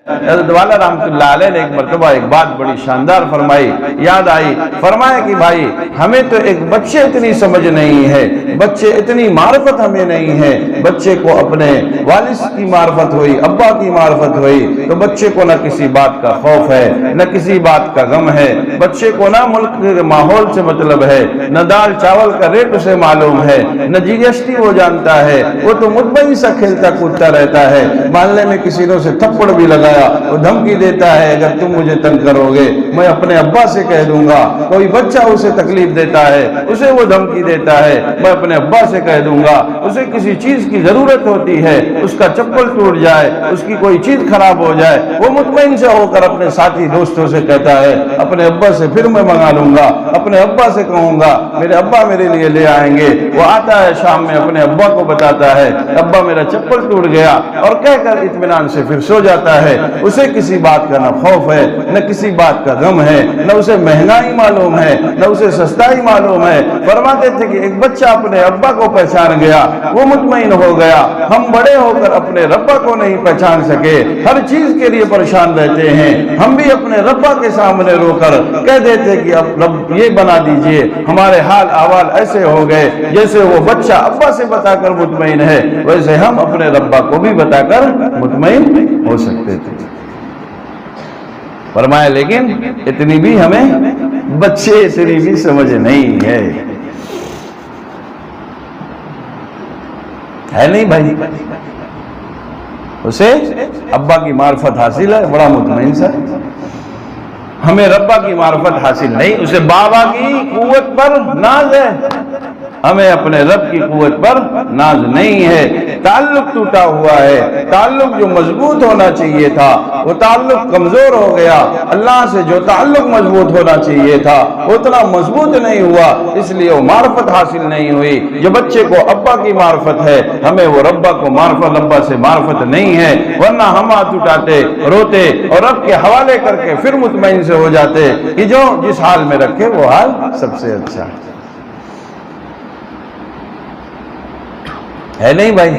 حضرت والا رحمۃ اللہ علیہ نے ایک مرتبہ ایک بات بڑی شاندار فرمائی، یاد آئی، فرمایا کہ بھائی ہمیں تو ایک بچے اتنی سمجھ نہیں ہے، بچے اتنی معرفت ہمیں نہیں ہے، بچے کو اپنے والد کی معرفت ہوئی، ابا کی معرفت ہوئی تو بچے کو نہ کسی بات کا خوف ہے، نہ کسی بات کا غم ہے، بچے کو نہ ملک کے ماحول سے مطلب ہے، نہ دال چاول کا ریٹ اسے معلوم ہے، نہ جی ایس ٹی وہ جانتا ہے، وہ تو مطمئن سا کھیلتا کودتا رہتا ہے۔ محلے میں کسی نے اسے تھپڑ بھی لگایا، وہ دھمکی دیتا ہے اگر تم مجھے تنگ کرو گے میں اپنے ابا سے کہہ دوں گا، کوئی بچہ اسے تکلیف دیتا ہے اسے وہ دھمکی دیتا ہے میں اپنے ابا سے کہہ دوں گا، اسے کسی چیز کی ضرورت ہوتی ہے، اس کا چپل ٹوٹ جائے، اس کی کوئی چیز خراب ہو جائے، وہ مطمئن سے ہو کر اپنے ساتھی دوستوں سے کہتا ہے اپنے ابا سے پھر میں منگا لوں گا، اپنے ابا سے کہوں گا میرے ابا میرے لیے لے آئیں گے۔ وہ آتا ہے شام میں اپنے ابا کو بتاتا ہے ابا میرا چپل ٹوٹ گیا، اور کہہ کر اطمینان سے پھر سو جاتا ہے۔ اسے کسی بات کا نہ خوف ہے، نہ کسی بات کا غم ہے، نہ اسے مہنگائی معلوم ہے، نہ اسے سستائی معلوم ہے۔ فرماتے تھے کہ ایک بچہ اپنے ابا کو پہچان گیا، وہ مطمئن ہو گیا۔ ہم بڑے ہو کر اپنے ربا کو نہیں پہچان سکے، ہر چیز کے لیے پریشان رہتے ہیں۔ ہم بھی اپنے ربا کے سامنے رو کر کہہ دیتے کہ اب رب یہ بنا دیجئے، ہمارے حال احوال ایسے ہو گئے جیسے وہ بچہ ابا سے بتا کر مطمئن ہے، ویسے ہم اپنے ربا کو بھی بتا کر مطمئن ہو سکتے تھے۔ فرمایا لیکن اتنی بھی ہمیں بچے اتنی بھی سمجھ نہیں ہے نہیں بھائی، اسے ابا کی معرفت حاصل ہے، بڑا مطمئن سا، ہمیں ربا کی معرفت حاصل نہیں، اسے بابا کی قوت پر ناز ہے، ہمیں اپنے رب کی قوت پر ناز نہیں ہے۔ تعلق ٹوٹا ہوا ہے، تعلق جو مضبوط ہونا چاہیے تھا وہ تعلق کمزور ہو گیا، اللہ سے جو تعلق مضبوط ہونا چاہیے تھا اتنا مضبوط نہیں ہوا، اس لیے وہ معرفت حاصل نہیں ہوئی۔ جو بچے کو ابا کی معرفت ہے ہمیں وہ ربا کو معرفت ابا سے معرفت نہیں ہے، ورنہ ہم ہاتھ اٹھاتے روتے اور رب کے حوالے کر کے پھر مطمئن سے ہو جاتے کہ جو جس حال میں رکھے وہ حال سب سے اچھا ہے نہیں بھائی؟